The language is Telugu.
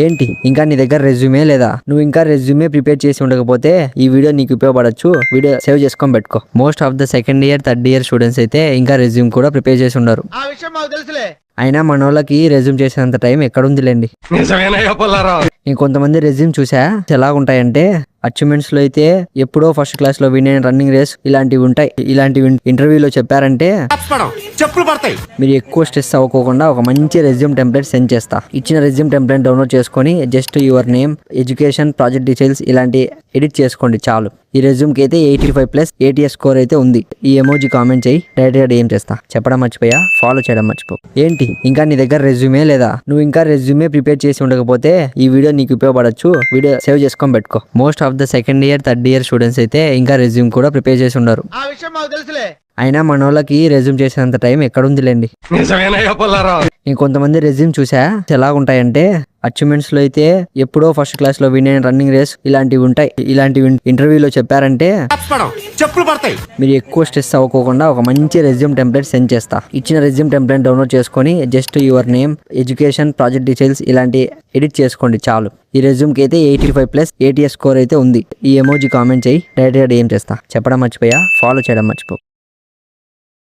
ఏంటి ఇంకా నీ దగ్గర రెజ్యూమే లేదా? నువ్వు ఇంకా రెజ్యూమే ప్రిపేర్ చేసి ఉండకపోతే ఈ వీడియో నీకు ఉపయోగపడచ్చు. వీడియో సేవ్ చేసుకొని పెట్టుకో. Most of the second year third year students అయితే ఇంకా రెజ్యూమ్ కూడా ప్రిపేర్ చేసి ఉండరు. అయినా మన వాళ్ళకి రెజ్యూమ్ చేసేంత టైం ఎక్కడుందిలేండి. ఇంకొంతమంది రెజ్యూమ్ చూసా ఎలా ఉంటాయంటే అచీవ్మెంట్స్ లో అయితే ఎప్పుడో ఫస్ట్ క్లాస్ లో విన్ రన్నింగ్ రేస్ ఇలాంటివి ఉంటాయి. ఇలాంటివి ఇంటర్వ్యూలో చెప్పారంటే చెప్పులు పడతాయి. మీరు ఎక్కువ స్ట్రెస్ అవ్వకోకుండా ఒక మంచి రెజ్యూమ్ టెంప్లెట్ సెండ్ చేస్తా. ఇచ్చిన రెజ్యూమ్ టెంప్లెట్ డౌన్లోడ్ చేసుకొని just your name, education, project details ఇలాంటి ఎడిట్ చేసుకోండి చాలు. ఈ రెజ్యూమ్ కి అయితే 85+ ATS స్కోర్ అయితే ఉంది. ఈ ఎమోజీ కామెంట్ చేయి. డైరెక్ట్ గా ఏం చేస్తా చెప్పడం మర్చిపోయా, ఫాలో చేయడం మర్చిపో. ఏంటి ఇంకా నీ దగ్గర రెజ్యూమే లేదా? నువ్వు ఇంకా రెజ్యూమే ప్రిపేర్ చేసి ఉండకపోతే ఈ వీడియో నీకు ఉపయోగపడచ్చు. వీడియో సేవ్ చేసుకొని పెట్టుకో. Most of the second year third year students అయితే ఇంకా రెజ్యూమ్ కూడా ప్రిపేర్ చేసి ఉండరు. అయినా మన వాళ్ళకి రెజ్యూమ్ చేసేంత టైం ఎక్కడుందిలేండి. ఇంకొంతమంది రెజ్యూమ్ చూసా ఎలా ఉంటాయంటే అచీవ్మెంట్స్ లో అయితే ఎప్పుడో ఫస్ట్ క్లాస్ లో విన్ రన్నింగ్ రేస్ ఇలాంటివి ఉంటాయి. ఇలాంటివి ఇంటర్వ్యూలో చెప్పారంటే చెప్పులు పడతాయి. మీరు ఎక్కువ స్ట్రెస్ అవ్వకోకుండా ఒక మంచి రెజ్యూమ్ టెంప్లెట్ సెండ్ చేస్తా. ఇచ్చిన రెజ్యూమ్ టెంప్లెట్ డౌన్లోడ్ చేసుకొని just your name, education, project details ఇలాంటి ఎడిట్ చేసుకోండి చాలు. ఈ రెజ్యూమ్ కి అయితే 85+ ATS స్కోర్ అయితే ఉంది. ఈ ఎమోజీ కామెంట్ చేయి. డైరెక్ట్ గా ఏం చేస్తా చెప్పడం మర్చిపోయా, ఫాలో చేయడం మర్చిపో.